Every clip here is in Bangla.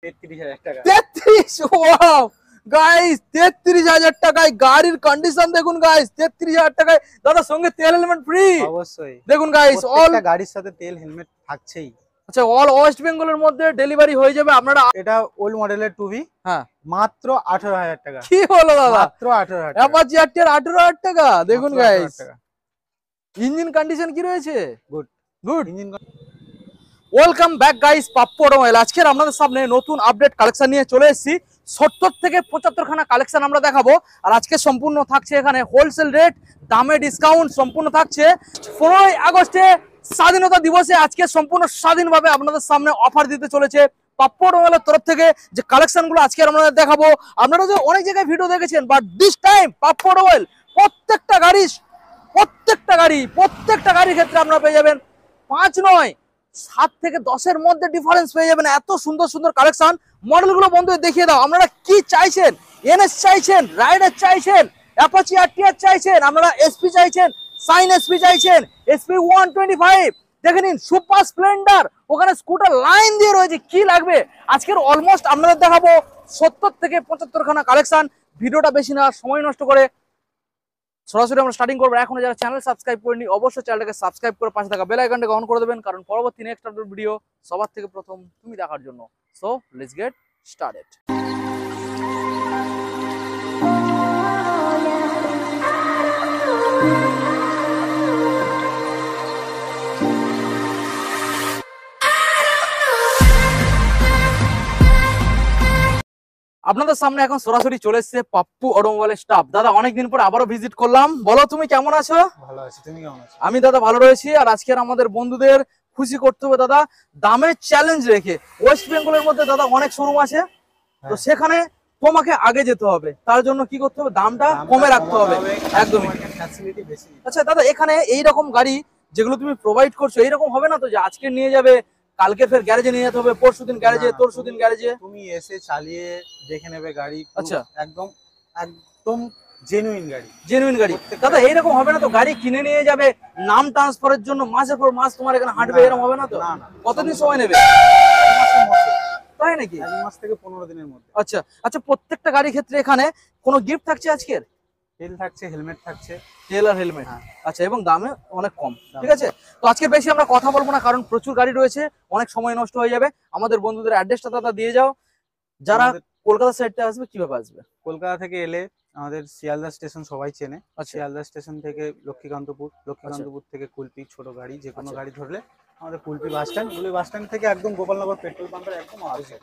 33,000 টাকা। 33, ওয়াও গাইস 33,000 টাকায় গাড়ির কন্ডিশন দেখুন গাইস। 33,000 টাকায় দাদা সঙ্গে তেল হেলমেট ফ্রি। অবশ্যই দেখুন গাইস, অল গাড়ির সাথে তেল হেলমেট থাকছেই। আচ্ছা, অল ওয়েস্ট বেঙ্গলের মধ্যে ডেলিভারি হয়ে যাবে। আপনারা এটা ওল্ড মডেলের 2V, হ্যাঁ মাত্র 18,000 টাকা। কি হলো দাদা, মাত্র 18,000 টাকা। অ্যাপাচি আরটিআর 18,000 টাকা। দেখুন মাত্র গাইস, 18,000 টাকা। ইঞ্জিন কন্ডিশন কি রয়েছে? Good good. Engine. Welcome back guys, Pappu automobile. আজকের আপনাদের সামনে নতুন আপডেট কালেকশন নিয়ে চলে এসেছি। 70 থেকে 75 খানা কালেকশন আমরা দেখাবো। আর আজকে সম্পূর্ণ থাকছে এখানে হোলসেল রেট, দামে ডিসকাউন্ট সম্পূর্ণ থাকছে। 15ই আগস্টে স্বাধীনতা দিবসে আজকে সম্পূর্ণ স্বাধীনভাবে আপনাদের সামনে অফার দিতে চলেছে পাপ্পু অটোমোবাইলের তরফ থেকে। যে কালেকশনগুলো আজকে আপনাদের দেখাবো, আপনারা যে অনেক জায়গায় ভিডিও দেখেছেন, but this time Pappu automobile প্রত্যেকটা গাড়ির ক্ষেত্রে আপনারা পেয়ে যাবেন 5 নয় 7 থেকে 10-এর মধ্যে ডিফারেন্স পেয়ে যাবেন। এত সুন্দর সুন্দর কালেকশন। মডেলগুলো বন্ধুদের দেখিয়ে দাও, আপনারা কি চাইছেন? এনএস চাইছেন, রাইডার চাইছেন, অ্যাপাচি আরটিআর চাইছেন, আপনারা এসপি চাইছেন, সাইন এসপি চাইছেন, এসপি 125 দেখে নিন, সুপার স্প্লেন্ডার, ওখানে স্কুটার লাইন দিয়ে রয়েছে। কি লাগবে আজকের অলমোস্ট আপনাদের দেখাবো 70 থেকে 75 খানা কালেকশন। ভিডিওটা বেশি না সময় নষ্ট করে সরাসরি আমরা স্টার্টিং করবো। এখন যারা চ্যানেল সাবস্ক্রাইব করেনি অবশ্যই চ্যানেলটাকে সাবস্ক্রাইব করে পাশে থাকা বেল আইকনটাকে অন করে দেবেন, কারণ পরবর্তী নেক্সট আপডেট ভিডিও সবার থেকে প্রথম তুমি দেখার জন্য। So let's get started. আপনাদের সামনে এখন সরাসরি চলে এসেছে পাপ্পু অটোমোবাইলের স্টাফ। দাদা অনেকদিন পর আবারও ভিজিট করলাম, বলো তুমি কেমন আছো? ভালো আছি, তুমি কেমন আছো? আমি দাদা ভালো রয়েছি। আর আজকের আমাদের বন্ধুদের খুশি করতে হবে দাদা, দামের চ্যালেঞ্জ রেখে। ওয়েস্ট বেঙ্গলের মধ্যে দাদা অনেক শোরুম আছে, তো সেখানে তোমাকে আগে যেতে হবে। তার জন্য কি করতে হবে? দামটা কমে রাখতে হবে। একদমই। আচ্ছা দাদা, এখানে এইরকম গাড়ি যেগুলো তুমি প্রোভাইড করছো, এইরকম হবে না তো যে আজকে নিয়ে যাবে, কালকে ফের গ্যারেজে নিয়ে যেতে হবে, পরশুদিন গ্যারেজে, তরশুদিন গ্যারেজে? তুমি এসে চালিয়ে দেখে নেবে গাড়ি। আচ্ছা, একদম একদম জেনুইন গাড়ি। দাদা এইরকম হবে না তো গাড়ি কিনে নিয়ে যাবে, নাম ট্রান্সফারের জন্য মাসের পর মাস তোমার এখানে হাঁটবে, এরকম হবে না তো? কতদিন সময় নেবে? তাই নাকি? 1 মাস থেকে 15 দিনের মধ্যে। আচ্ছা আচ্ছা, প্রত্যেকটা গাড়ির ক্ষেত্রে এখানে কোনো গিফট থাকছে আজকের? তেল থাকছে, হেলমেট থাকছে। তেল আর হেলমেট, আচ্ছা, এবং দামে অনেক কম। ঠিক আছে, তো আজকে বেশি আমরা কথা বলবো না, কারণ প্রচুর গাড়ি রয়েছে, অনেক সময় নষ্ট হয়ে যাবে। আমাদের বন্ধুদের অ্যাড্রেসটা দাদা দিয়ে যাও, যারা কলকাতা সাইডে আসবে কিভাবে আসবে? কলকাতা থেকে এলে আমাদের শিয়ালদা স্টেশন সবাই চেনে। শিয়ালদা স্টেশন থেকে লক্ষ্মীকান্তপুর থেকে কুলপি, ছোট গাড়ি যে কোনো গাড়ি ধরলে আমাদের কুলপি বাস স্ট্যান্ড থেকে একদম গোপালনগর পেট্রোল পাম্পের একদম আগে।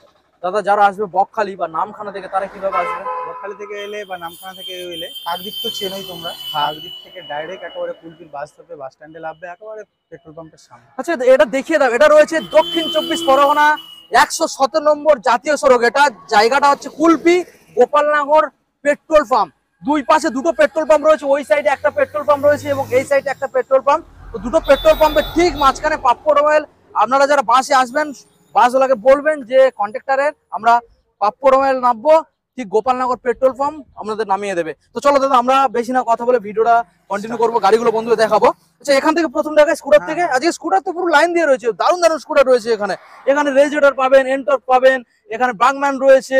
দাদা যারা আসবে বকখালি বা নামখানা থেকে, তারা কিভাবে আসবে? বকখালি থেকে এলে বা নামখানা থেকে এলে কাকদ্বীপ তো চেনোই তোমরা, কাকদ্বীপ থেকে ডাইরেক্ট একেবারে কুলপির বাস ধরবে, বাস স্ট্যান্ডে নামবে একেবারে পেট্রোল পাম্পের সামনে। আচ্ছা এটা দেখিয়ে দাও, এটা রয়েছে দক্ষিণ 24 পরগনা 117 নম্বর জাতীয় সড়ক। এটা জায়গাটা হচ্ছে কুলপি গোপালনগর পেট্রোল পাম্প। দুই পাশে দুটো পেট্রোল পাম্প রয়েছে, ওই সাইডে একটা পেট্রোল পাম্প রয়েছে এবং এই সাইডে একটা পেট্রোল পাম্প। তো দুটো পেট্রোল পাম্পের ঠিক মাঝখানে পাপ্পু অটোমোবাইল। আপনারা যারা বাসে আসবেন, বাসওয়ালাকে বলবেন যে কন্ট্রাক্টরের আমরা পাপ্পু অটোমোবাইল নামবো, ঠিক গোপালনগর পেট্রোল পাম্প আপনাদের নামিয়ে দেবে। তো চলো দাদা, আমরা বেশি না কথা বলে ভিডিওটা কন্টিনিউ করবো, গাড়িগুলো বন্ধুদের দেখাবো। আচ্ছা, এখান থেকে প্রথম দেখায় স্কুটার থেকে। আজকে স্কুটার তো পুরো লাইন দিয়ে রয়েছে, দারুণ দারুণ স্কুটার রয়েছে এখানে। এখানে রেজিস্টার পাবেন, এনটর্ক পাবেন, এখানে ব্রাগম্যান রয়েছে,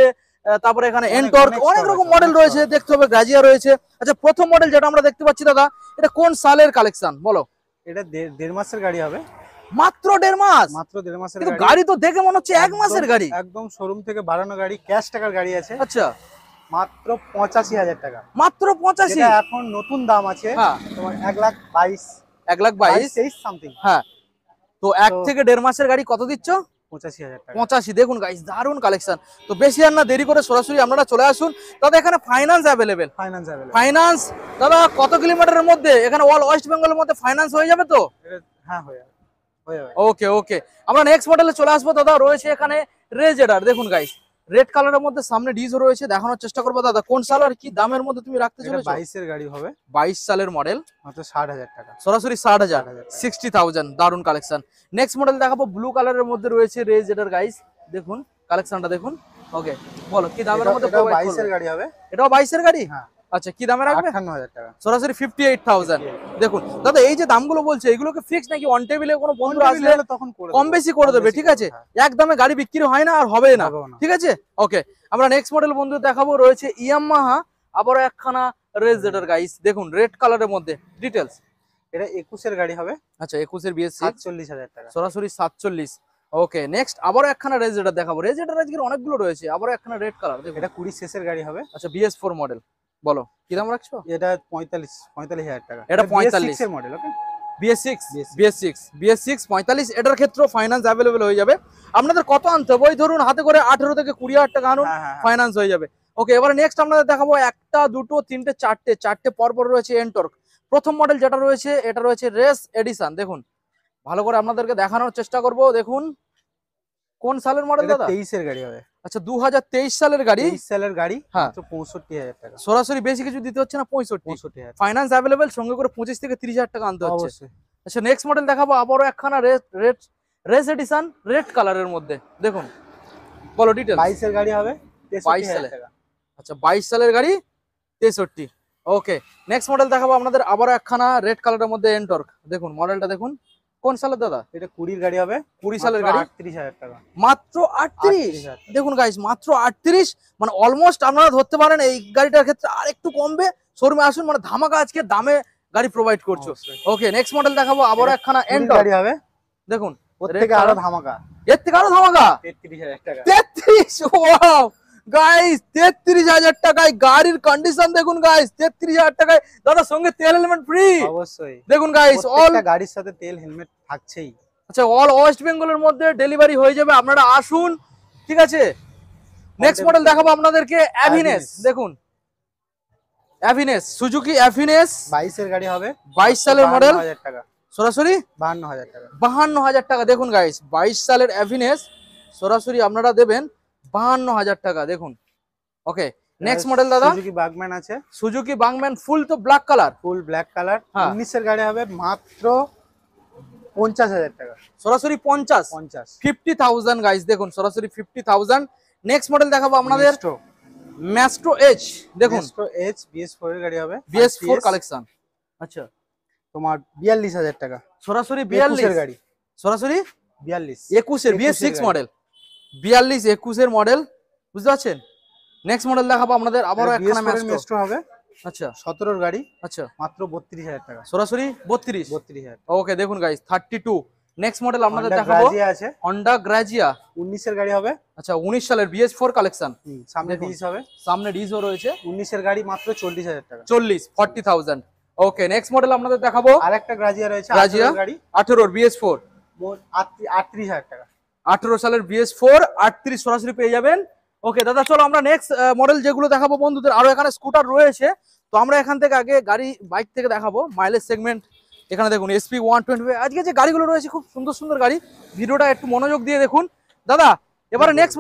তারপরে এখানে এনটর্ক, অনেক রকম মডেল রয়েছে। দেখতে হবে গ্রাজিয়া রয়েছে। আচ্ছা, প্রথম মডেল যেটা আমরা দেখতে পাচ্ছি দাদা, এটা কোন সালের কালেকশন বলো? এটা 1.5 মাসের গাড়ি হবে। মাত্র 1.5 মাস? মাত্র 1.5 মাসের গাড়ি। গাড়ি তো দেখে মনে হচ্ছে 1 মাসের গাড়ি। একদম শোরুম থেকে বাড়ানো গাড়ি, ক্যাশ টাকার গাড়ি আছে। আচ্ছা, মাত্র 85,000 টাকা। মাত্র 85? এখন নতুন দাম আছে তোমার 1,22,23 সামথিং। হ্যাঁ, তো 1 থেকে 1.5 মাসের গাড়ি কত দিচ্ছ? 85,000 টাকা। 85। দেখুন গাইস, দারুণ কালেকশন। তো বেশি আর না দেরি করে সরাসরি আপনারা চলে আসুন। দাদা এখানে ফাইন্যান্স অ্যাভেলেবেল? ফাইন্যান্স দাদা কত কিলোমিটারের মধ্যে? এখানে অল ওয়েস্ট বেঙ্গলের মধ্যে ফাইন্যান্স হয়ে যাবে তো? হ্যাঁ, হয়ে যাবে। ওকে ওকে, আমরা নেক্সট মডেলে চলে আসবো। দাদা রয়েছে এখানে রেজেডার। দেখুন গাইস, রেড কালারের মধ্যে সামনে ডিজও রয়েছে, দেখানোর চেষ্টা করবো। দাদা কোন সাল আর কি দামের মধ্যে তুমি রাখতে চলেছো? 22 এর গাড়ি হবে। 22 সালের মডেল, মাত্র 60,000 টাকা। সরাসরি 60,000, 60,000। দারুণ কালেকশন। নেক্সট মডেল দেখাবো, ব্লু কালারের মধ্যে রয়েছে রেজেডার গাইস। দেখুন কালেকশনটা দেখুন। ওকে, বলো কি দামের মধ্যে? 22 এর গাড়ি হবে। এটাও 22 এর গাড়ি? হ্যাঁ। আচ্ছা কি দামে রাখবে? 58,000 টাকা সরাসরি 58,000। দেখুন দাদা এই যে দামগুলো বলছে এগুলোকে ফিক্স নাকি অন টেবিলে কোনো বন্ধু আসলে তখন কম বেশি করে দেবে? ঠিক আছে, একদমে গাড়ি বিক্রি হয় না আর হবে না, ঠিক আছে। ওকে, আমরা নেক্সট মডেল বন্ধু দেখাবো, রয়েছে ইয়ামাহা আবারও একখানা রেস জেটার গাইস, দেখুন রেড কালারের মধ্যে। ডিটেলস, এটা 21 এর গাড়ি হবে। আচ্ছা 21 এর BS6, 47,000 টাকা সরাসরি 47। ওকে, নেক্সট আবারও একখানা রেস জেটার দেখাবো। রেস জেটার আজকে অনেকগুলো রয়েছে, আবারও একখানা রেড কালার দেখুন। এটা 20 শেষের গাড়ি হবে। আচ্ছা BS4 মডেল, বলো কি দাম রাখছো? এটা 45,000 টাকা। এটা 45 এর মডেল। ওকে, BS6 45। এটার ক্ষেত্রে ফাইন্যান্স অ্যাভেলেবেল হয়ে যাবে। আপনাদের কত আনতে হবে? ওই ধরুন হাতে করে 18 থেকে 20,000 টাকা আনুন, ফাইন্যান্স হয়ে যাবে। ওকে, এবারে নেক্সট আপনাদের দেখাবো একটা দুটো তিনটে চারটে পরপর রয়েছে এনটর্ক। প্রথম মডেল যেটা রয়েছে এটা রয়েছে রেস এডিশন। দেখুন ভালো করে আপনাদেরকে দেখানোর চেষ্টা করব। দেখুন কোন সালের মডেল দাদা? 23 এর গাড়ি হবে। আচ্ছা 2023 সালের গাড়ি। 23 সালের গাড়ি, হ্যাঁ, মাত্র 65,000 টাকা। সরাসরি বেশি কিছু দিতে হচ্ছে না, 65,000। ফাইন্যান্স অ্যাভেলেবেল, সঙ্গে করে 25 থেকে 30,000 টাকা আনতে হচ্ছে। আচ্ছা নেক্সট মডেল দেখাবো আবারও একখানা রেস এডিশন রেড কালারের মধ্যে। দেখুন বলো ডিটেইলস। 22 এর গাড়ি হবে, 22 সালের। আচ্ছা 22 সালের গাড়ি, 63। ওকে, নেক্সট মডেল দেখাবো আপনাদের আবারও একখানা রেড কালারের মধ্যে এনটর্ক। দেখুন মডেলটা দেখুন, কোন সালের দাদা? এটা 20 গাড়ি হবে, 20 সালের গাড়ি, 38,000 টাকা। মাত্র 38। দেখুন গাইস মাত্র 38, মানে অলমোস্ট আপনারা ধরতে পারেন এই গাড়িটার ক্ষেত্রে আর একটু কমবে। শোরুমে আসুন, মানে ধামাকা আজকে দামে গাড়ি প্রোভাইড করছো। ওকে, নেক্সট মডেল দেখাবো আবারও একখানা এনটর্ক গাড়ি হবে। দেখুন ওর থেকে আরো ধামাকা, এর থেকে আরো ধামাকা, 33,000 টাকা। 33, ওয়াও গাইস 33,000 টাকায় গাড়ির কন্ডিশন দেখুন গাইস। 33,000 টাকায় দাদা, সঙ্গে তেল হেলমেট ফ্রি। অবশ্যই দেখুন গাইস, অল গাড়ির সাথে তেল হেলমেট থাকছেই। আচ্ছা অল ওয়েস্ট বেঙ্গলের মধ্যে ডেলিভারি হয়ে যাবে, আপনারা আসুন, ঠিক আছে। নেক্সট মডেল দেখাবো আপনাদেরকে অ্যাভিনেস। দেখুন অ্যাভিনেস, সুজুকি অ্যাভিনেস 22 এর গাড়ি হবে, 22 সালের মডেল, 52,000 টাকা। সরাসরি 52,000 টাকা। 52,000 টাকা। দেখুন গাইস 22 সালের অ্যাভিনেস সরাসরি আপনারা দেবেন 52,000 টাকা। দেখুন ওকে, নেক্সট মডেল দাদা সুজুকি বাগম্যান আছে, সুজুকি বাগম্যান ফুল তো black colour, full black colour. হ্যাঁ। 19 এর গাড়ি হবে, মাত্র 50,000 টাকা। সরাসরি 50, 50,000 গাইস। দেখুন সরাসরি 50,000। নেক্সট মডেল দেখাবো আপনাদের ম্যাস্ট্রো এইচ। দেখুন ম্যাস্ট্রো এইচ BS4 এর গাড়ি হবে, BS4 কালেকশন। আচ্ছা তোমার 42,000 টাকা। সরাসরি 42 এর গাড়ি, সরাসরি 42 21 এর BS6 মডেল, 42 21 এর মডেল, বুঝতে পারছেন। নেক্সট মডেল দেখাবো আপনাদের আবারও একখানা ম্যাস্ট্রো হবে। আচ্ছা 17 এর গাড়ি, আচ্ছা মাত্র 32,000 টাকা। সরাসরি 32,000। ওকে, দেখুন গাইস 32। নেক্সট মডেল আপনাদের দেখাবো আছে Honda Grazia, 19 এর গাড়ি হবে। আচ্ছা 19 সালের BS4 কালেকশন। সামনে ডিস হবে, সামনে ডিসও রয়েছে। 19 এর গাড়ি, মাত্র 40,000 টাকা। 40,000। ওকে, নেক্সট মডেল আপনাদের দেখাবো আরেকটা গ্রাজিয়া রয়েছে, Grazia 18 গাড়ি, 18 BS4, 38,000 টাকা। 18 সালের BS4 38 সরাসরি পেয়ে যাবেন। ওকে দাদা, চলো আমরা নেক্সট মডেল যেগুলো দেখাবো বন্ধুদের, আরো এখানে স্কুটার রয়েছে, তো আমরা এখান থেকে আগে গাড়ি বাইক থেকে দেখাবো মাইলেজ সেগমেন্ট। এখানে দেখুন SP 125, আজকে যে গাড়িগুলো রয়েছে খুব সুন্দর সুন্দর গাড়ি, ভিডিওটা একটু মনোযোগ দিয়ে দেখুন দাদা। এবারে নেক্সট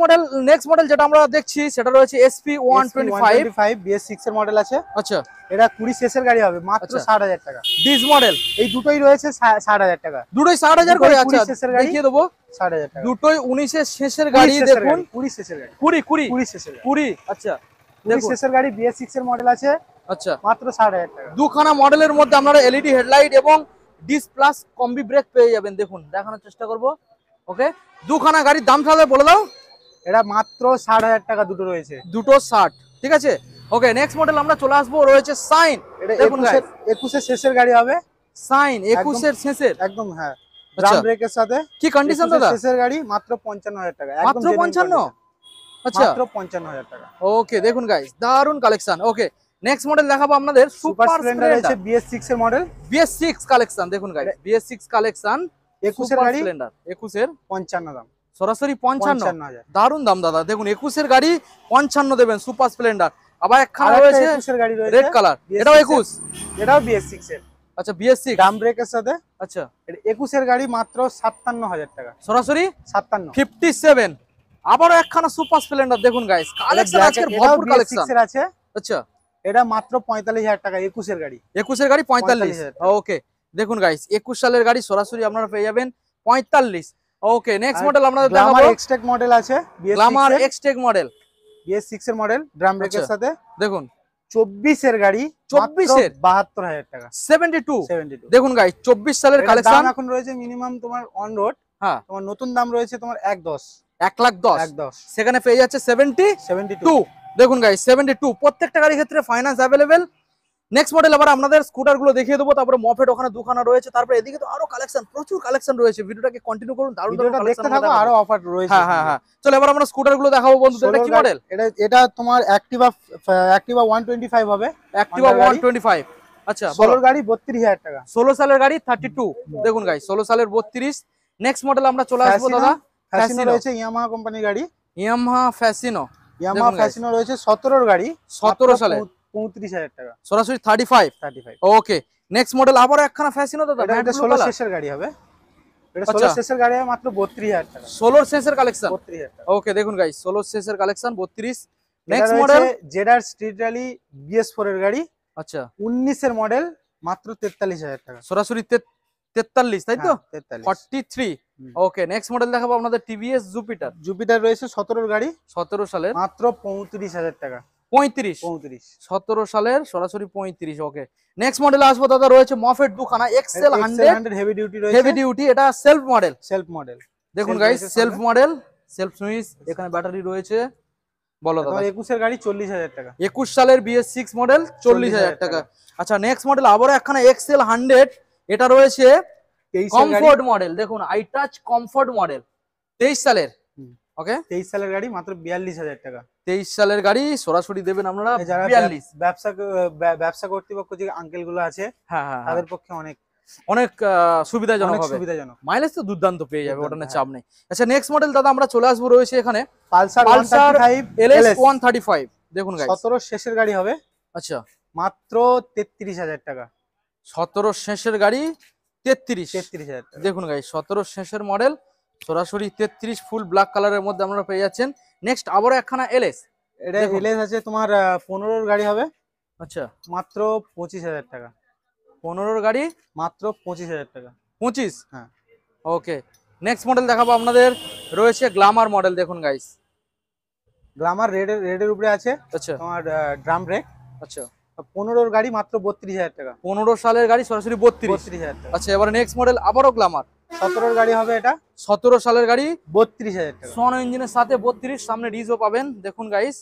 মডেল যেটা আমরা দেখছি সেটা রয়েছে SP 125 BS6 এর মডেল আছে। আচ্ছা এটা 20 শেষের গাড়ি হবে, মাত্র 60,000 টাকা। ডিস মডেল, এই দুটোই রয়েছে 60,000 টাকা। দুটোই 60,000 করে। আচ্ছা দেখিয়ে দেবো, 60,000 টাকা। দুটোই 19 এর শেষের গাড়ি। দেখুন 20 শেষের গাড়ি, 20 শেষের গাড়ি, 20। আচ্ছা 20 শেষের গাড়ি, BS6 এর মডেল আছে। আচ্ছা মাত্র 60,000 টাকা। দুখানা মডেলের মধ্যে আপনারা LED হেডলাইট এবং ডিস প্লাস কম্বি ব্রেক পেয়ে যাবেন। দেখুন দেখানোর চেষ্টা করব। ওকে, দুখানা গাড়ির দাম তাহলে বলে দাও। এটা মাত্র 60,000 টাকা দুটো রয়েছে, দুটো 60, ঠিক আছে। ওকে, নেক্সট মডেল আমরা চলে আসবো, রয়েছে সাইন। এটা 21 এর শেষের গাড়ি হবে। সাইন 21 এর শেষের, একদম, হ্যাঁ, ড্রাম ব্রেকের সাথে। কি কন্ডিশন দাদা? শেষের গাড়ি, মাত্র 55,000 টাকা। মাত্র 55? আচ্ছা মাত্র 55,000 টাকা। ওকে, দেখুন গাইস দারুন কালেকশন। ওকে, নেক্সট মডেল দেখাবো আপনাদের সুপার স্প্লেন্ডার আছে, BS6 এর মডেল, BS6 কালেকশন। দেখুন গাইস BS6 কালেকশন, 21 এর গাড়ি, স্প্লেন্ডার 21 এর 55 দাম, সরাসরি 55,000। 55,000 দারুন দাম দাদা। দেখুন 21 এর গাড়ি 55 দেবেন, সুপার স্প্লেন্ডার। আবার একখানা রয়েছে 21 এর গাড়ি রয়েছে রেড কালার, এটাও 21, এটাও BS6 এর। আচ্ছা BS6 ড্রাম ব্রেকের সাথে। আচ্ছা এটা 21 এর গাড়ি, মাত্র 57,000 টাকা। সরাসরি 57, 57। আবারও একখানা সুপার স্প্লেন্ডার। দেখুন গাইস কালেকশন আজকের ভরপুর কালেকশন আছে। আচ্ছা এটা মাত্র 45,000 টাকা, 21 এর গাড়ি। 21 এর গাড়ি 45। ওকে, দেখুন গাইস 21 সালের গাড়ি সরাসরি আপনারা পেয়ে যাবেন 45। ওকে, নেক্সট মডেল আপনাদের দেখাবো গ্ল্যামার এক্সটেক মডেল আছে, গ্ল্যামার এক্সটেক মডেল, BS6 এর মডেল, ড্রাম ব্রেকের সাথে। দেখুন 24 এর গাড়ি, 24 এর 72,000 টাকা। 72 72 দেখুন গাইস 24 সালের এটার কালেকশন। দাম এখন রয়েছে মিনিমাম তোমার অন রোড, হ্যাঁ তোমার নতুন দাম রয়েছে তোমার 1,10,000 1,10,000 সেখানে পেয়ে যাচ্ছে 72 72 দেখুন গাইস 72 প্রত্যেকটা গাড়ির ক্ষেত্রে ফাইন্যান্স অ্যাভেলেবেল। নেক্সট মডেল আবার আপনাদের স্কুটার গুলো দেখিয়ে দেবো, তারপরে মফেট ওখানে দুখানা রয়েছে, তারপরে এদিকে তো আরো কালেকশন, প্রচুর কালেকশন রয়েছে। ভিডিওটাকে কন্টিনিউ করুন, দারুণ দারুণ ভিডিওটা কালেকশন দেখতে থাকো, আরো অফার রয়েছে। হ্যাঁ হ্যাঁ হ্যাঁ চলো এবার আমরা স্কুটার গুলো দেখাবো বন্ধুদের। এটা কি মডেল? এটা তোমার অ্যাক্টিভা 125 হবে, অ্যাক্টিভা 125। আচ্ছা 16 গাড়ি 32,000 টাকা। 16 সালের গাড়ি 32 দেখুন গাইস 16 সালের 32। নেক্সট মডেল আমরা চলে আসবো দাদা। ফ্যাসিনো রয়েছে, ইয়ামাহা কোম্পানির গাড়ি, ইয়ামাহা ফ্যাসিনো। ইয়ামাহা ফ্যাসিনো রয়েছে 17 গাড়ি, 17 সালে 35,000 টাকা, সরাসরি 35। ওকে নেক্সট মডেল আবার একখানা ফ্যাসিনো দাদা। এটা 16 শেষের গাড়ি হবে, এটা 16 শেষের গাড়ি হবে মাত্র 32,000 টাকা। 16 শেষের কালেকশন 32,000 টাকা। ওকে দেখুন গাইস 16 শেষের collection 32। Next next model model জেডার স্ট্রিট র্যালি BS4 এর গাড়ি, আচ্ছা 19 এর মডেল, মাত্র 43,000 টাকা। সরাসরি 43 তাই তো? 43। 43। ওকে নেক্সট মডেল দেখাবো আপনাদের টিভিএস জুপিটার রয়েছে 17 গাড়ি, 17 সালের মাত্র 35,000 টাকা। 35 17 সালের সরাসরি 35। ওকে নেক্সট মডেলে আসবো দাদা, রয়েছে মফেট দুখানা এক্সেল 100 হেভি ডিউটি রয়েছে, হেভি ডিউটি, এটা সেলফ মডেল। সেলফ মডেল দেখুন guys self model, self switch, এখানে ব্যাটারি রয়েছে। বলো দাদা। 21 এর গাড়ি 40,000 টাকা। 21 সালের BS6 মডেল 40,000 টাকা। আচ্ছা নেক্সট মডেল আবার একখানা এক্সেল 100, এটা রয়েছে 23 কমফোর্ট মডেল। দেখুন আই টাচ কমফোর্ট মডেল 23 সালের। ওকে 23 সালের গাড়ি মাত্র 42,000 টাকা। 23 সালের গাড়ি সরাসরি দেবেন আপনারা যারা 42। ব্যবসা কর্তৃপক্ষ যে আঙ্কেল গুলো আছে, হ্যাঁ হ্যাঁ তাদের পক্ষে অনেক সুবিধাজনক হবে। সুবিধাজনক, মাইলেজ তো দুর্দান্ত পেয়ে যাবে, ওটা নিয়ে চাপ নেই। আচ্ছা নেক্সট মডেল দাদা আমরা চলে আসবো, রয়েছে এখানে পালসার পালসার 135 LS 135 দেখুন গাইস 17 শেষের গাড়ি হবে, আচ্ছা মাত্র 33,000 টাকা। 17 শেষের গাড়ি 33 33,000 টাকা। দেখুন গাইস 17 শেষের মডেল সরাসরি 33 ফুল ব্ল্যাক কালারের মধ্যে আপনারা পেয়ে যাচ্ছেন। নেক্সট আবারও একখানা LS, এটা এলএস আছে তোমার 15 এর গাড়ি হবে, আচ্ছা মাত্র 25,000 টাকা। 15 গাড়ি মাত্র 25,000 টাকা। 25। হ্যাঁ ওকে নেক্সট মডেল দেখাবো আপনাদের, রয়েছে গ্ল্যামার মডেল। দেখুন গাইস গ্ল্যামার রেডের উপরে আছে আচ্ছা তোমার ড্রাম ব্রেক, আচ্ছা 15 এর গাড়ি মাত্র 32,000 টাকা। 15 সালের গাড়ি সরাসরি 32। 32,000 টাকা। আচ্ছা এবার নেক্সট মডেল আবারও গ্ল্যামার 17 এর গাড়ি হবে, এটা 17 সালের গাড়ি 32,000 টাকা। সোনো ইঞ্জিনের সাথে 32, সামনে ডিজও পাবেন। দেখুন গাইস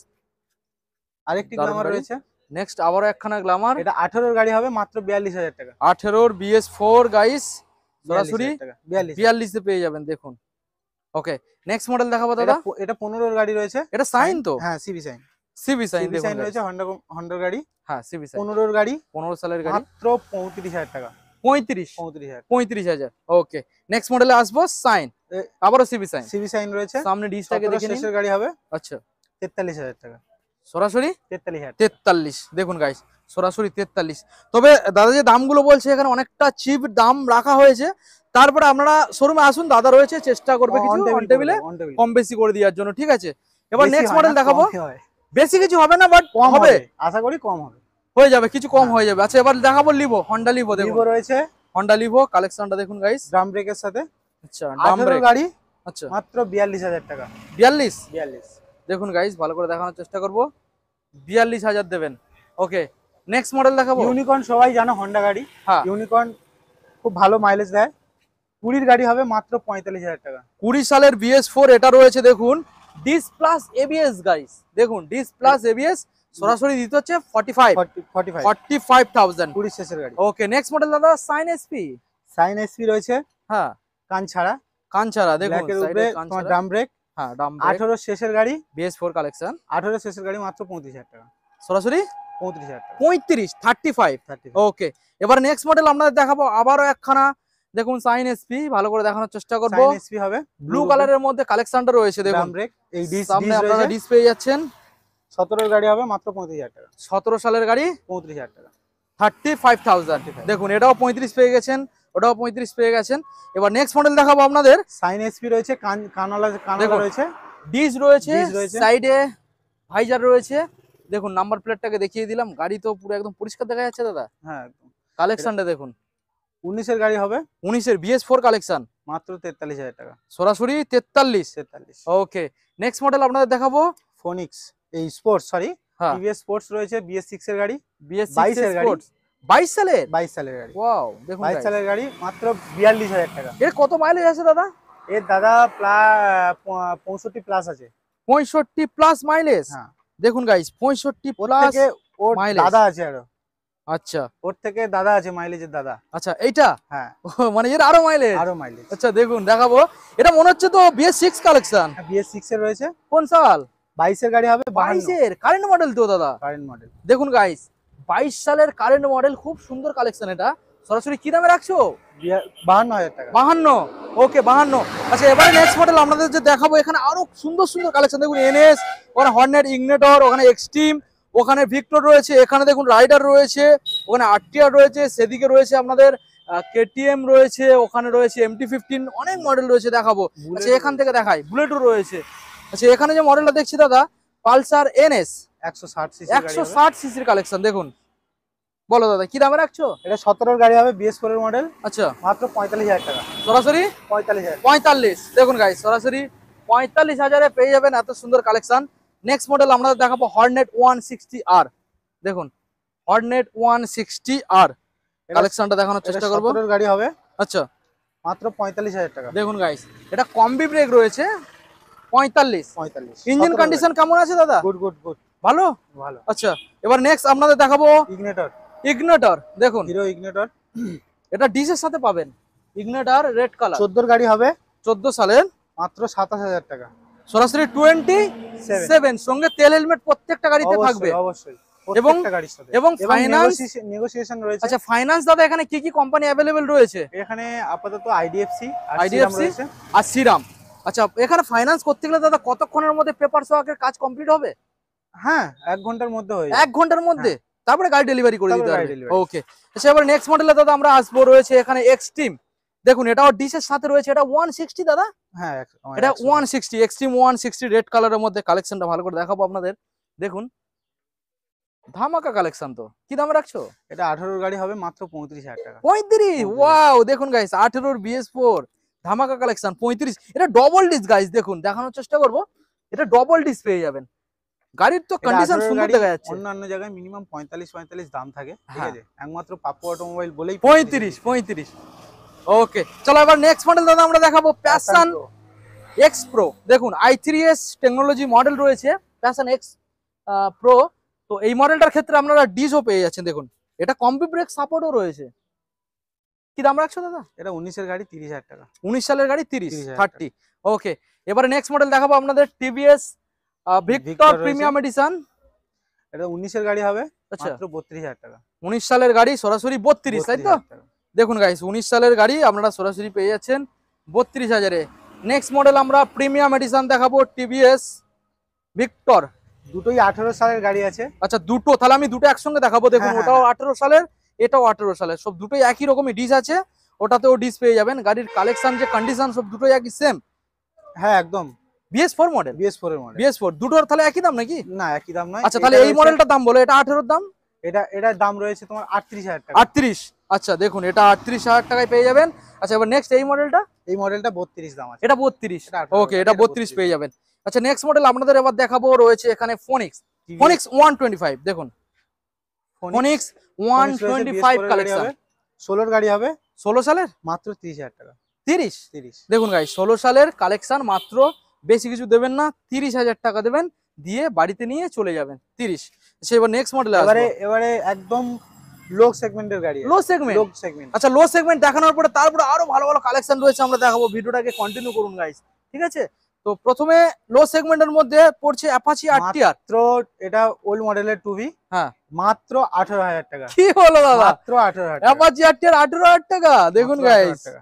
আরেকটি গ্ল্যামার রয়েছে, নেক্সট আবারও একখানা গ্ল্যামার, এটা 18 এর গাড়ি হবে মাত্র 42,000 টাকা। 18 BS4 গাইস সরাসরি 42 এ পেয়ে যাবেন। দেখুন ওকে নেক্সট মডেল দেখাবো দাদা। এটা 15 এর গাড়ি রয়েছে, এটা সাইন তো? হ্যাঁ সিবি সাইন, সিবি সাইন দেখুন সাইন রয়েছে, হন্ডা গাড়ি, হ্যাঁ সিবি সাইন 15 এর গাড়ি, 15 সালের গাড়ি মাত্র 35,000 টাকা। 35,000 ওকে নেক্সট মডেলে আসবো সাইন, আবারও সিবি সাইন রয়েছে, সামনে ডিসটাকে দেখে নিন। শেষের গাড়ি হবে, আচ্ছা 43,000 টাকা। সরাসরি 43,000 দেখুন গাইস সরাসরি 43। তবে দাদা যে দামগুলো বলছে এখানে অনেকটা চিপ দাম রাখা হয়েছে, তারপরে আপনারা শোরুমে আসুন, দাদা রয়েছে, চেষ্টা করবে কিছু অন টেবিলে কম বেশি করে দেওয়ার জন্য, ঠিক আছে? এবার নেক্সট মডেল দেখাবো, বেশি কিছু হবে না বাট কম হবে, আশা করি কম হবে, হয়ে যাবে কিছু কম হয়ে যাবে। আচ্ছা এবার দেখাবো লিভো, হন্ডা লিভো। দেখুন লিভো রয়েছে, হন্ডা লিভো কালেকশনটা দেখুন গাইস, ড্রাম ব্রেকের সাথে, আচ্ছা ড্রাম ব্রেক গাড়ি, আচ্ছা মাত্র 42,000 টাকা। 42 দেখুন গাইস ভালো করে দেখানোর চেষ্টা করব, 42,000 দেবেন। ওকে নেক্সট মডেল দেখাবো ইউনিকর্ন, সবাই জানো হন্ডা গাড়ি, হ্যাঁ ইউনিকর্ন খুব ভালো মাইলেজ দেয়, 20 গাড়ি হবে মাত্র 45,000 টাকা। 20 সালের BS4 এটা রয়েছে, দেখুন ডিস প্লাস ABS গাইস, দেখুন ডিস প্লাস ABS সরাসরি দিতে হচ্ছে 45,000 20 শেষের গাড়ি। ওকে নেক্সট মডেল দাদা সাইন এসপি রয়েছে, হ্যাঁ কান ছাড়া দেখুন সাইডে তোমার ড্রাম ব্রেক, হ্যাঁ ড্রাম 18 শেষের গাড়ি, BS4 কালেকশন 18 শেষের গাড়ি মাত্র 35,000 টাকা। সরাসরি 35,000 35 ওকে এবার নেক্সট মডেল আপনাদের দেখাবো আবারও একখানা, দেখুন সাইন এসপি ভালো করে দেখানোর চেষ্টা করব, সাইন এসপি হবে, ব্লু কালারের মধ্যে কালেকশনটা রয়েছে, দেখুন ড্রাম ব্রেক, এই সামনে আপনারা ডিস পেয়ে যাচ্ছেন। 17 এর গাড়ি হবে মাত্র 35,000 টাকা। 17 সালের গাড়ি 35,000 টাকা। 35,000 দেখুন এটাও 35 পেয়ে গেছেন, ওটাও 35 পেয়ে গেছেন। এবার নেক্সট মডেল দেখাবো আপনাদের, সাইন এসপি রয়েছে, কানওয়ালা রয়েছে, ডিস রয়েছে, সাইডে ভাইজার রয়েছে, দেখুন নাম্বার প্লেটটাকে দেখিয়ে দিলাম, গাড়ি তো পুরো একদম পরিষ্কার দেখা যাচ্ছে দাদা। হ্যাঁ কালেকশনটা দেখুন 19 এর গাড়ি হবে, 19 এর BS4 কালেকশন মাত্র 43,000 টাকা। সরাসরি 43 ওকে নেক্সট মডেল আপনাদের দেখাবো ফোনিক্স, এই স্পোর্টস হ্যাঁ টিভিএস স্পোর্টস রয়েছে BS6 এর গাড়ি, BS6 22 এর গাড়ি। স্পোর্টস 22 সালের 22 সালের গাড়ি, ওয়াও দেখুন 22 guys, সালের গাড়ি মাত্র 42,000 টাকা। এর কত মাইলেজ আছে দাদা? এর দাদা 65 প্লাস আছে। 65 প্লাস মাইলেজ। হ্যাঁ, দেখুন গাইস 65 ওর প্লাস থেকে ওর mileage। দাদা আছে আরো, আচ্ছা ওর থেকে দাদা আছে মাইলেজের দাদা। আচ্ছা এইটা হ্যাঁ, মানে এর আরো মাইলেজ। আরো মাইলেজ। আচ্ছা দেখুন দেখাবো, এটা মনে হচ্ছে তো BS6 কালেকশন। BS6 এর রয়েছে। কোন সাল? 22 এর গাড়ি হবে, 22 এর কারেন্ট মডেল তো দাদা। Current model. দেখুন গাইস 22 সালের কারেন্ট মডেল, খুব সুন্দর কালেকশন। এটা সরাসরি কি দামে রাখছো? 52,000 টাকা। 52, ওকে 52। আচ্ছা এবারে নেক্সট মডেল আপনাদের যে দেখাবো, এখানে আরো সুন্দর সুন্দর কালেকশন। দেখুন NS, ওখানে হর্নেট ইগনিটর, ওখানে এক্সট্রিম, ওখানে ভিক্টর রয়েছে, এখানে দেখুন রাইডার রয়েছে, ওখানে আরটিআর রয়েছে, সেদিকে রয়েছে আপনাদের KTM রয়েছে, ওখানে রয়েছে MT-15, অনেক মডেল রয়েছে দেখাবো। আচ্ছা এখান থেকে দেখাই, বুলেটও রয়েছে। আচ্ছা এখানে যে মডেলটা দেখছি দাদা, পালসার NS 160 সিসি। 160 সিসির কালেকশন। দেখুন বলো দাদা কি দামে রাখছো? এটা 17 এর গাড়ি হবে, BS4 এর মডেল, আচ্ছা মাত্র 45,000 টাকা। সরাসরি 45,000। 45। দেখুন গাইস সরাসরি 45,000-এ পেয়ে যাবেন এত সুন্দর কালেকশন। নেক্সট মডেল আমরা দেখাবো হর্নেট 160R। দেখুন হর্নেট 160R কালেকশনটা দেখানোর চেষ্টা করব। 17 এর গাড়ি হবে, আচ্ছা মাত্র 45,000 টাকা। দেখুন গাইস এটা কম্বি ব্রেক রয়েছে, 45। 45। ইঞ্জিন কন্ডিশন কেমন আছে দাদা? গুড গুড গুড, ভালো ভালো। আচ্ছা এবার নেক্সট আপনাদের দেখাবো ইগনিটর, ইগনিটর। দেখুন হিরো ইগনিটর, এটা ডিসের সাথে পাবেন, ইগনিটর রেড কালার। 14 এর গাড়ি হবে, 14 সালের, মাত্র 27,000 টাকা। সরাসরি 27 সঙ্গে তেল হেলমেট প্রত্যেকটা গাড়িতে থাকবে অবশ্যই, এবং প্রত্যেকটা গাড়ির সাথে। এবং ফাইনান্স নেগোসিয়েশন রয়েছে। আচ্ছা ফাইনান্স দাদা এখানে কি কি কোম্পানি अवेलेबल রয়েছে? এখানে আপাতত IDFC আর শ্রীরাম IDFC রয়েছে। আর শ্রীরাম। আচ্ছা এখানে ফাইনান্স করতে গেলে দাদা কতক্ষণের মধ্যে পেপার ওয়ার্কের কাজ কমপ্লিট হবে? হ্যাঁ, 1 ঘন্টার মধ্যে হয়ে 1 ঘন্টার মধ্যে, তারপরে গাড়ি ডেলিভারি করে দিতে তারপরে গাড়ি হবে। delivery। ওকে আচ্ছা এবার নেক্সট মডেলে দাদা আমরা আসবো, রয়েছে এখানে এক্সট্রিম। দেখুন এটাও ডিসের সাথে রয়েছে, এটা 160 দাদা, হ্যাঁ এটা 160 এক্সট্রিম 160 রেড কালারের মধ্যে। কালেকশনটা ভালো করে দেখাবো আপনাদের। দেখুন ধামাকা কালেকশন, তো কি দামে রাখছো? এটা 18 এর গাড়ি হবে, মাত্র 35,000 টাকা। 35, ওয়াও দেখুন গাইস 18 BS4 ধামাকা কালেকশন 35। এটা ডবল ডিস গাইস, দেখুন দেখানোর চেষ্টা করব, এটা ডবল ডিস পেয়ে যাবেন। গাড়ির তো এটা কন্ডিশন 18 এর সুন্দর গাড়ি, দেখা যাচ্ছে। অন্যান্য জায়গায় মিনিমাম 45 দাম থাকে, ঠিক হ্যাঁ। আছে, একমাত্র পাপ্পু অটোমোবাইল বলেই 35। ওকে চলো এবার নেক্সট মডেল দাদা আমরা দেখাবো প্যাশন X Pro। দেখুন i3s টেকনোলজি মডেল রয়েছে, প্যাশন X Pro। তো এই মডেলটার ক্ষেত্রে আপনারা ডিসও পেয়ে যাচ্ছেন। দেখুন এটা কম্বি ব্রেক সাপোর্টও রয়েছে। কি দাম রাখছো দাদা? এটা 19 এর গাড়ি, 30,000 টাকা। 19 সালের গাড়ি 30,000 30। ওকে এবারে নেক্সট মডেল দেখাবো আপনাদের TVS Victor Victor premium addition. এটা 19 এর গাড়ি হবে, আচ্ছা মাত্র 32,000 টাকা। 19 সালের গাড়ি সরাসরি 32, তাই তো? 32,000 টাকা। দেখুন গাইস 19 সালের গাড়ি আপনারা সরাসরি পেয়ে যাচ্ছেন 32,000-এ। নেক্সট মডেল আমরা প্রিমিয়াম এডিশন দেখাবো TVS ভিক্টর। দুটোই 18 সালের গাড়ি আছে। আচ্ছা দুটো, তাহলে আমি দুটো একসঙ্গে দেখাবো। দেখুন হ্যাঁ, ওটাও 18 সালের, এটাও 18 সালের, সব দুটোই একই রকমই ডিস আছে, ওটাতেও ডিস পেয়ে যাবেন। গাড়ির কালেকশন যে কন্ডিশন সব দুটোই একই সেম। হ্যাঁ একদম, BS4 মডেল, BS4 এর মডেল। BS4 দুটোর তাহলে একই দাম নাকি? না একই দাম নয়। আচ্ছা তাহলে এই মডেলটার দাম বলো, এটা 18 দাম, এটার দাম রয়েছে তোমার 38,000 টাকা। 38। আচ্ছা দেখুন এটা 38,000 টাকায় পেয়ে যাবেন। আচ্ছা এবার নেক্সট এই মডেলটা, এই মডেলটা 32 দাম আছে। এটা 32। এটা 18 ওকে এটা 32 পেয়ে যাবেন। আচ্ছা নেক্সট মডেল আপনাদের এবার দেখাবো, রয়েছে এখানে ফোনিক্স 125। দেখুন ফোনিক্স 125 কালেকশন, 16 এর গাড়ি হবে, 16 সালের, মাত্র 30,000 টাকা। 30। 30। দেখুন গাইস 16 সালের কালেকশন, মাত্র বেশি কিছু দেবেন না, 30,000 টাকা দেবেন, দিয়ে বাড়িতে নিয়ে চলে যাবেন। 30। আচ্ছা এবার নেক্সট মডেল এবারে একদম লো সেগমেন্টের গাড়ি, লো সেগমেন্ট। লো সেগমেন্ট। আচ্ছা লো সেগমেন্ট দেখানোর পরে তারপরে আরো ভালো ভালো কালেকশন রয়েছে, আমরা দেখাবো। ভিডিওটাকে কন্টিনিউ করুন গাইস, ঠিক আছে? তো প্রথমে লো সেগমেন্টের মধ্যে পড়ছে অ্যাপাচি RTR। মাত্র এটা ওল্ড মডেলের 2V, হ্যাঁ মাত্র 18,000 টাকা। কি হলো দাদা, মাত্র 18,000 টাকা। অ্যাপাচি RTR 18,000 টাকা। দেখুন মাত্র গাইস 18,000 টাকা।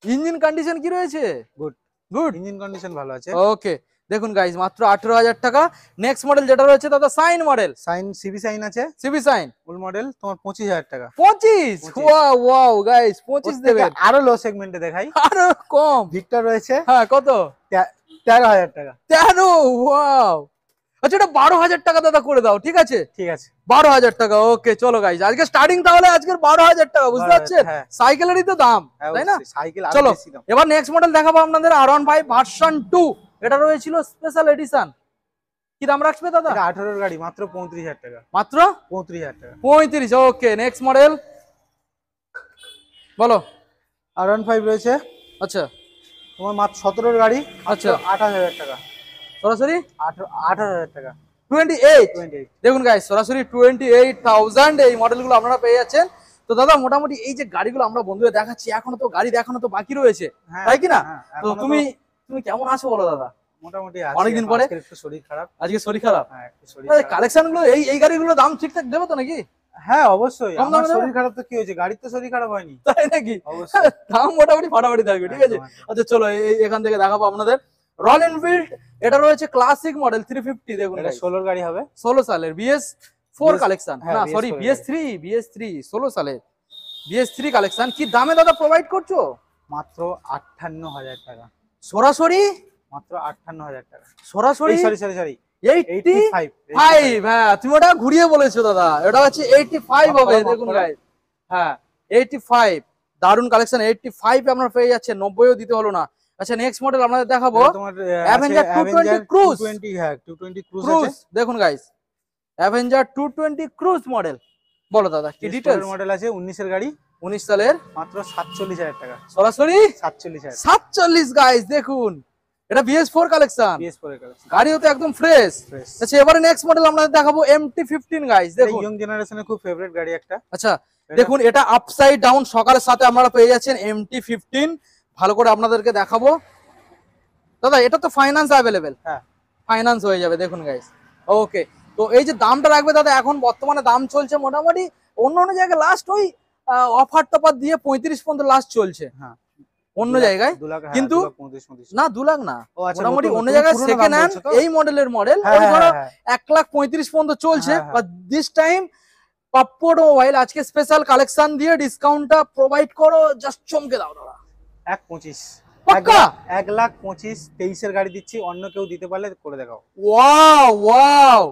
ইঞ্জিন কন্ডিশন কি রয়েছে? Good good. ইঞ্জিন কন্ডিশন ভালো আছে। ওকে দেখুন গাইস মাত্র 18,000 টাকা। নেক্সট মডেল যেটা রয়েছে দাদা Shine model, Shine CB Shine আছে, সিবি সাইন ওল্ড মডেল, তোমার 25,000 টাকা। 25। ওয়াও ওয়াও গাইস 25 দেবেন। আরো লো সেগমেন্টে দেখাই, আরো কম। ভিক্টর রয়েছে, হ্যাঁ কত? 13,000 টাকা। 13। ওয়াও আচ্ছা এটা 12,000 টাকা দাদা করে দাও, ঠিক আছে? ঠিক আছে 12,000 টাকা। ওকে চলো গাইস আজকে স্টার্টিং তাহলে আজকের 12,000 টাকা, বুঝতে 12,000 পারছেন? হ্যাঁ। সাইকেলেরই তো দাম, তাই না? সাইকেল চলো বেশি দাম। এবার নেক্সট মডেল দেখাবো আপনাদের R15 ভার্সন 2। এটা রয়েছিল স্পেশাল এডিশন। কি দাম রাখবে দাদা? এটা 18 গাড়ি, মাত্র 35,000 টাকা। মাত্র 35,000 টাকা। 35। ওকে, নেক্সট মডেল বলো। R15 রয়েছে আচ্ছা তোমার, মাত্র 17 গাড়ি, আচ্ছা। 28,000 টাকা। সরাসরি 18,000 টাকা। 28। 28। দেখুন গাইস, সরাসরি 28,000 এই মডেলগুলো আপনারা পেয়ে যাচ্ছেন। তো দাদা মোটামুটি এই যে গাড়িগুলো আমরা বন্ধুদের দেখাচ্ছি, এখনো তো গাড়ি দেখানো তো বাকি রয়েছে, হ্যাঁ, তাই কি না? হ্যাঁ, তো এখনো তুমি তুমি কেমন আছো বলো দাদা? মোটামুটি অনেকদিন পরে। আজকে একটু শরীর খারাপ। আজকে শরীর খারাপ? হ্যাঁ, একটু শরীর এই খারাপ। কালেকশন গুলো এই গাড়িগুলো দাম ঠিকঠাক দেবে তো নাকি? হ্যাঁ অবশ্যই, কম আমার দামে দেবে? শরীর খারাপ তো কি হয়েছে, গাড়ির তো শরীর খারাপ হয়নি। তাই নাকি? অবশ্যই। দাম মোটামুটি ফাটাফাটি থাকবে, ঠিক আছে। একদম, একদম। আচ্ছা চলো এখান থেকে দেখাবো আপনাদের রয়্যাল এনফিল্ড। এটা রয়েছে ক্লাসিক মডেল 350। দেখুন এটা 16 গাড়ি হবে। 16 সালের BS4 কালেকশন, হ্যাঁ, না BS4 সরি BS3 16 সালের BS3 কালেকশন। কি দামে দাদা প্রোভাইড করছো? মাত্র 58,000 টাকা। সরাসরি মাত্র 58,000 টাকা। সরাসরি সরি সরি সরি, 85। 85। হ্যাঁ তুমি ওটা ঘুরিয়ে বলেছো দাদা, এটা হচ্ছে 85 হবে। মাফ দেখুন করো। গাইস, হ্যাঁ 85 দারুন কালেকশন। 85 আপনারা পেয়ে যাচ্ছেন, 90ও দিতে হলো না। আচ্ছা নেক্সট মডেল আপনাদের দেখাবো এটা তোমার Avenger 220 Cruise। 220, হ্যাঁ 220 ক্রুজ ক্রুজ আছে। দেখুন গাইস, অ্যাভেঞ্জার 220 ক্রুজ মডেল। বলো দাদা কি ডিটেইলস? মডেল আছে 19 এর গাড়ি, 19 সালের, মাত্র 47,000 টাকা। সরাসরি 47,000। 47 গাইস। দেখুন এটা BS4 কালেকশন, BS4 এর কালেকশন, গাড়িও তো একদম ফ্রেশ। ফ্রেশ। আচ্ছা এবারে নেক্সট মডেল আপনাদের দেখাবো MT15 গাইস। দেখুন ইয়ং জেনারেশনের খুব ফেভারিট গাড়ি একটা। আচ্ছা দেখুন এটা আপসাইড ডাউন সকালের সাথে আপনারা পেয়ে যাচ্ছেন MT15। ভালো করে আপনাদেরকে দেখাবো দাদা, এটা তো ফাইন্যান্স অ্যাভেলেবেল। হ্যাঁ, ফাইন্যান্স হয়ে যাবে। দেখুন গাইস, ওকে। তো এই যে দামটা রাখবে দাদা, এখন বর্তমানে দাম চলছে মোটামুটি অন্য অন্য জায়গায় লাস্ট ওই অফার টপার দিয়ে 35 পর্যন্ত লাস্ট চলছে হ্যাঁ অন্য জায়গায়, 2 লাখ, হ্যাঁ, কিন্তু 2 লাখ 35। না 2 লাখ না, ও আচ্ছা, মোটামুটি নতুন, অন্য তুমি জায়গায় পুরোনো সেকেন্ড দাম হ্যান্ড বলছো তো? এই মডেলের মডেল হ্যাঁ, ওই ধরো হ্যাঁ, 1,35,000 পর্যন্ত চলছে। হ্যাঁ, হ্যাঁ। But this time Pappu automobile আজকে স্পেশাল কালেকশন দিয়ে ডিসকাউন্টটা প্রোভাইড করো, জাস্ট চমকে দাও দাদা। 1,25,000 পাক্কা 1,25,000 23 এর গাড়ি দিচ্ছি, অন্য কেউ দিতে পারলে করে দেখাও। ওয়াও ওয়াও,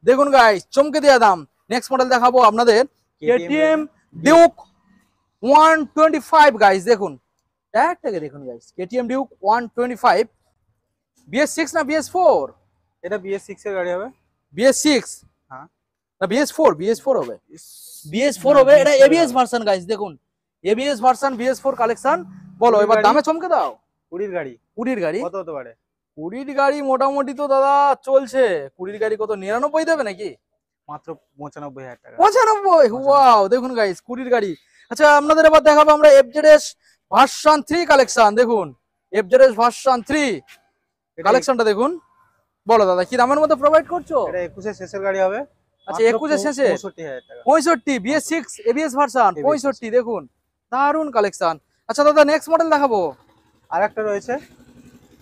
দেখুন গাইস চমকে দেওয়া দাম। নেক্সট মডেল দেখাবো আপনাদের KTM ডিউক 125 গাইস। দেখুন ট্যাগটাকে দেখুন গাইস, KTM ডিউক 125 BS6 না BS4? এটা BS6 এর গাড়ি হবে। BS6 হ্যাঁ, না BS4 হবে, BS4 হবে। এটা ABS ভার্সন গাইস। দেখুন ABS ভার্সন BS4 কালেকশন। বলো এবার দামে চমকে দাও। 20 গাড়ি, 20 গাড়ি, কত হতে পারে? 20 গাড়ি মোটামুটি তো দাদা চলছে। 20 গাড়ি কত 99 দেবে নাকি? মাত্র 95,000 টাকা। 95। ওয়াও দেখুন গাইস 20 গাড়ি। আচ্ছা আপনাদের এবার দেখাবো আমরা FZS ভার্সন 3 কালেকশন। দেখুন FZS ভার্সন 3 কালেকশনটা দেখুন। বলো দাদা কি দামের মধ্যে প্রোভাইড করছো? এটা 21 এর শেষের গাড়ি হবে। আচ্ছা 21 এর শেষে 65,000 টাকা। 65 BS6 ABS ভার্সন 65। দেখুন দারুন কালেকশন। আচ্ছা দাদা নেক্সট মডেল দেখাবো। আর একটা রয়েছে,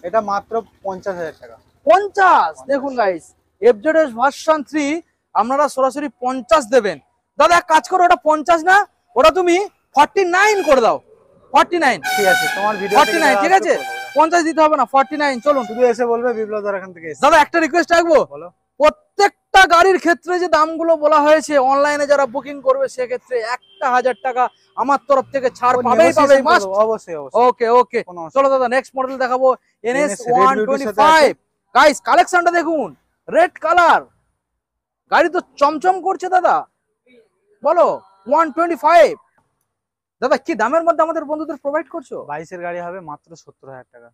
এটা মাত্র 50,000 টাকা। 50। দেখুন গাইস FZS ভার্সন 3 আপনারা সরাসরি 50 দেবেন। দাদা এক কাজ করো, ওটা 50 না, ওটা তুমি 49 করে দাও। 49 ঠিক আছে, তোমার ভিডিও 49 ঠিক আছে, 50 দিতে হবে না, 49 চলুন। শুধু এসে বলবে বিপ্লব দার এখান থেকে এসে। দাদা একটা রিকোয়েস্ট রাখবো, বলো। প্রত্যেকটা গাড়ির ক্ষেত্রে যে দামগুলো বলা হয়েছে অনলাইনে যারা বুকিং করবে সেক্ষেত্রে 1,000 টাকা আমার তরফ থেকে ছাড় পাবেই পাবে, মাস্ট। অবশ্যই অবশ্যই। ওকে ওকে কোনো অসুবিধা চলো দাদা নেক্সট মডেল দেখাবো NS Red Beauty র সাথে 125 গাইস। কালেকশনটা দেখুন, রেড কালার গাড়ি তো চমচম করছে দাদা। বলো 125 দাদা কি দামের মধ্যে আমাদের বন্ধুদের প্রোভাইড করছো? 22 এর গাড়ি হবে মাত্র 70,000 টাকা।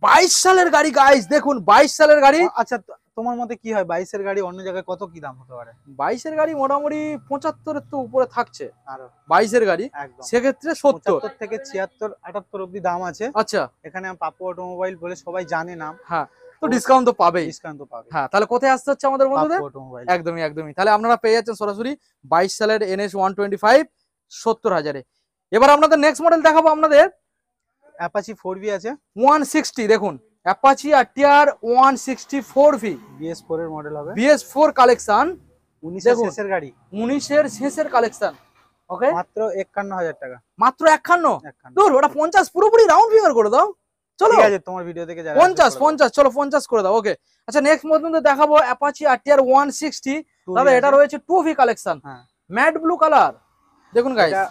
22 সালের গাড়ি গাইস। দেখুন 22 সালের গাড়ি। আচ্ছা তোমার মতে কি হয় 22 এর গাড়ি অন্য জায়গায় কত কি দাম হতে পারে? 22 এর গাড়ি মোটামুটি 75 এর তো উপরে থাকছে। আরো 22 এর গাড়ি একদম সেক্ষেত্রে 70 75 থেকে 76 78 অবধি দাম আছে। আচ্ছা এখানে পাপ্পু অটোমোবাইল বলে সবাই জানে নাম। হ্যাঁ তো ডিসকাউন্ট তো পাবেই। ডিসকাউন্ট তো পাবে। হ্যাঁ তাহলে কোথায় আসতে হচ্ছে আমাদের বন্ধুদের? পাপ্পু অটোমোবাইল। একদমই একদমই। তাহলে আপনারা পেয়ে যাচ্ছেন সরাসরি 22 সালের NS 125 70,000-এ। এবার আপনাদের নেক্সট মডেল দেখাবো আপনাদের অ্যাপাচি 4V আছে 160। দেখুন অ্যাপাচি RTR 164V BS4 এর মডেল হবে। BS4 কালেকশন 19 এর দেখুন। শেষের গাড়ি, 19 এর শেষের কালেকশন। ওকে মাত্র 51,000 টাকা। মাত্র 51। 51। দূর ওটা 50 পুরোপুরি রাউন্ড ফিগার করে দাও। চলো ঠিক আছে, তোমার ভিডিও থেকে যারা 50 চলো 50 করে দাও। ওকে আচ্ছা নেক্সট মডেল দেখাবো অ্যাপাচি RTR 160। দাদা এটা রয়েছে 2V কালেকশন, হ্যাঁ ম্যাট ব্লু কালার। দেখুন গাইস এটা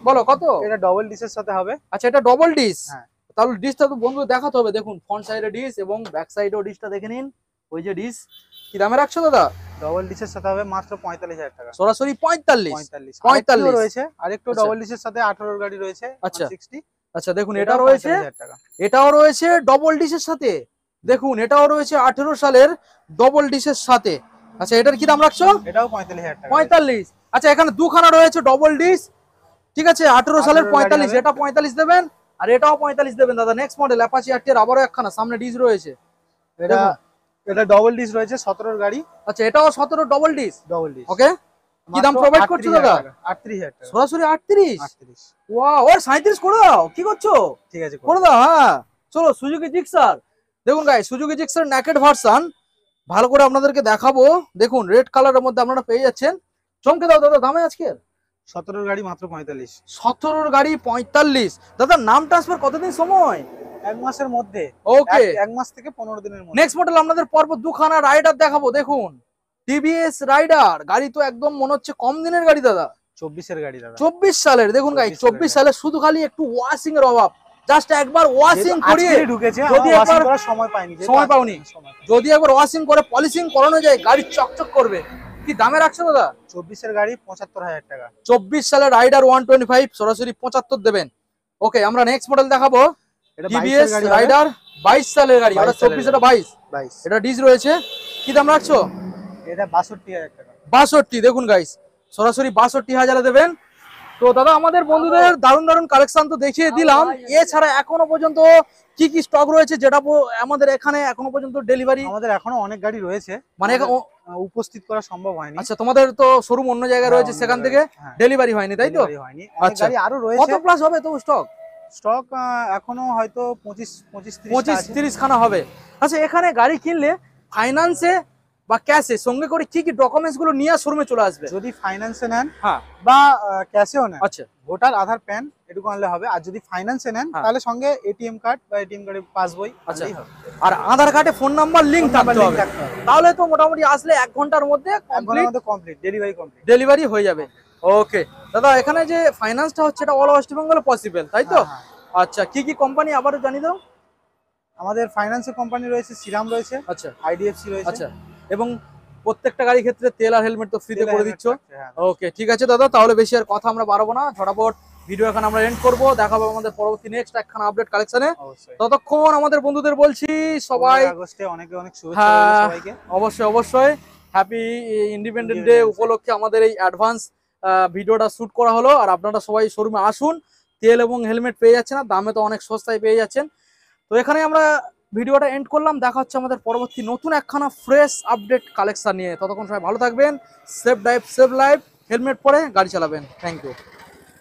বলো কত? এটা ডবল ডিসের সাথে হবে। আচ্ছা এটা ডবল ডিস। হ্যাঁ। তাহলে ডিসটা তো বন্ধু দেখাতে হবে। দেখুন ফ্রন্ট সাইডে ডিস এবং ব্যাক সাইডেও ডিসটা দেখে নিন। ওই যে ডিস কি দামে রাখছো দাদা? ডবল ডিশের সাথে হবে মাত্র 45,000 টাকা। সরাসরি 45। 45 রয়েছে, আরেকটু আচ্ছা। ডবল ডিশের সাথে 18 গাড়ি রয়েছে আচ্ছা। 160। আচ্ছা দেখুন এটা রয়েছে, 45,000 টাকা। এটাও রয়েছে ডবল ডিশের সাথে। দেখুন এটাও রয়েছে 18 সালের ডবল ডিশের সাথে। আচ্ছা এটার কি দাম রাখছো? এটাও 45,000 টাকা। 45। আচ্ছা এখানে দুখানা রয়েছে ডবল ডিশ, ঠিক আছে 18 সালের 45, এটা 45 দেবেন আর এটাও 45 দেবেন দাদা। নেক্সট মডেল অ্যাপাচি আরটিআর আবারও একখানা সামনে ডিশ রয়েছে। এটা এটা ডবল ডিশ রয়েছে 17 গাড়ি। আচ্ছা এটাও 17 ডবল ডিশ। ডবল ডিশ ওকে কি দাম প্রোভাইড করছো দাদা? 38,000 টাকা। সরাসরি 38। 38। ওয়াও ওর 37 করে দাও, কি করছো? ঠিক আছে করে দাও। হ্যাঁ চলো সুজুকি জিক্সার দেখুন guys, Suzuki Gixxer naked version ভালো করে আপনাদেরকে দেখাবো। দেখুন রেড কালারের মধ্যে আপনারা পেয়ে যাচ্ছেন। চমকে দাও দাদা দামে আজকে। 17 গাড়ি মাত্র 45। 17 গাড়ি 45। দাদা নাম ট্রান্সফার কতদিন সময়? এক মাসের মধ্যে। ওকে এক মাস থেকে 15 দিনের মধ্যে। নেক্সট মডেল আপনাদের পরপর দুখানা রাইডার দেখাবো। দেখুন টিভিএস রাইডার গাড়ি তো একদম মনে হচ্ছে কম দিনের গাড়ি দাদা। 24 এর গাড়ি দাদা। 24 সালের দেখুন গাইস, 24 সালের শুধু খালি একটু ওয়াশিং এর অভাব। জাস্ট একবার ওয়াশিং করিয়ে ঢুকেছে, যদি ওয়াশিং একবার করার সময় পাইনি। সময় পাওনি, যদি একবার ওয়াশিং করে পলিশিং করানো যায় গাড়ি চকচক করবে। কি দামে রাখছো দাদা? 24 এর গাড়ি 75,000 টাকা। 24 সালের রাইডার 125 সরাসরি 75 দেবেন। ওকে আমরা নেক্সট মডেল দেখাবো এটা টিভিএস 22 এর গাড়ি। রাইডার 22 সালের গাড়ি। 22 ওটা 24 এটা 22। 22। এটা ডিজ রয়েছে, কি দাম রাখছো? এটা 62,000 টাকা। 62 দেখুন গাইস, সরাসরি 62,000 দেবেন। তো দাদা আমাদের বন্ধুদের দারুণ দারুণ কালেকশন তো দেখিয়ে দিলাম, এছাড়া এখনো পর্যন্ত কি কি স্টক রয়েছে যেটা আমাদের এখানে এখনো পর্যন্ত ডেলিভারি? আমাদের এখনো অনেক গাড়ি রয়েছে, মানে উপস্থিত করা সম্ভব হয়নি। আচ্ছা তোমাদের তো শোরুম অন্য জায়গায় রয়েছে, সেখান থেকে হ্যাঁ। ডেলিভারি হয়নি তাই তো? ডেলিভারি হয়নি, অনেক আচ্ছা। গাড়ি আরো রয়েছে। কত প্লাস হবে তো স্টক? স্টক এখনো হয়তো 25-30 25-30 খানা হবে। আচ্ছা এখানে গাড়ি কিনলে ফাইন্যান্সে বা ক্যাশে সঙ্গে করে কি কি ডকুমেন্টস গুলো নিয়ে শোরুমে চলে আসবে? যদি ফাইন্যান্সে নেন হ্যাঁ বা ক্যাশেও নেন, আচ্ছা ভোটার আধার প্যান এটুকু আনলে হবে। আর যদি ফাইন্যান্সে নেন হ্যাঁ। তাহলে সঙ্গে এটিএম কার্ড বা এটিএম কার্ডের পাসবই আচ্ছা। আনলেই হবে। আর আধার কার্ডে ফোন নাম্বার লিংক থাকতে হবে, থাকতে হবে। তাহলে তো মোটামুটি আসলে 1 ঘন্টার মধ্যে এক ঘন্টার মধ্যে কমপ্লিট ডেলিভারি কমপ্লিট। ডেলিভারি হয়ে যাবে। ওকে দাদা এখানে যে ফাইন্যান্সটা হচ্ছে এটা অল ওয়েস্ট বেঙ্গলে পসিবল তাই তো? হ্যাঁ। আচ্ছা কি কি কোম্পানি আবারও জানিয়ে দাও। আমাদের ফাইন্যান্সের কোম্পানি রয়েছে, শ্রীরাম রয়েছে, আচ্ছা আইডিএফসি রয়েছে। আচ্ছা এবং প্রত্যেকটা গাড়ির ক্ষেত্রে তেল আর হেলমেট তো ফ্রিতে করে দিচ্ছ। হ্যাঁ। ওকে ঠিক আছে দাদা, তাহলে বেশি আর কথা আমরা বাড়াবো না, ঝটাপট ভিডিও এখানে আমরা এন্ড করবো। দেখাবো আমাদের পরবর্তী নেক্সট একখানা আপডেট কালেকশনে। অবশ্যই। ততক্ষণ আমাদের বন্ধুদের বলছি সবাই 15 আগস্টে অনেক অনেক শুভেচ্ছা রইলো হ্যাঁ সবাইকে। অবশ্যই অবশ্যই হ্যাপি ইন্ডিপেন্ডেন্ট ডে উপলক্ষে আমাদের এই অ্যাডভান্স ভিডিওটা শুট করা হলো। আর আপনারা সবাই শোরুমে আসুন, তেল এবং হেলমেট পেয়ে যাচ্ছেন, আর দামে তো অনেক সস্তায় পেয়ে যাচ্ছেন। তো এখানে আমরা ভিডিওটা এন্ড করলাম, দেখা হচ্ছে আমাদের পরবর্তী নতুন একখানা ফ্রেশ আপডেট কালেকশন নিয়ে। ততক্ষণ সবাই ভালো থাকবেন, safe drive safe life, helmet পরে গাড়ি চালাবেন। Thank you.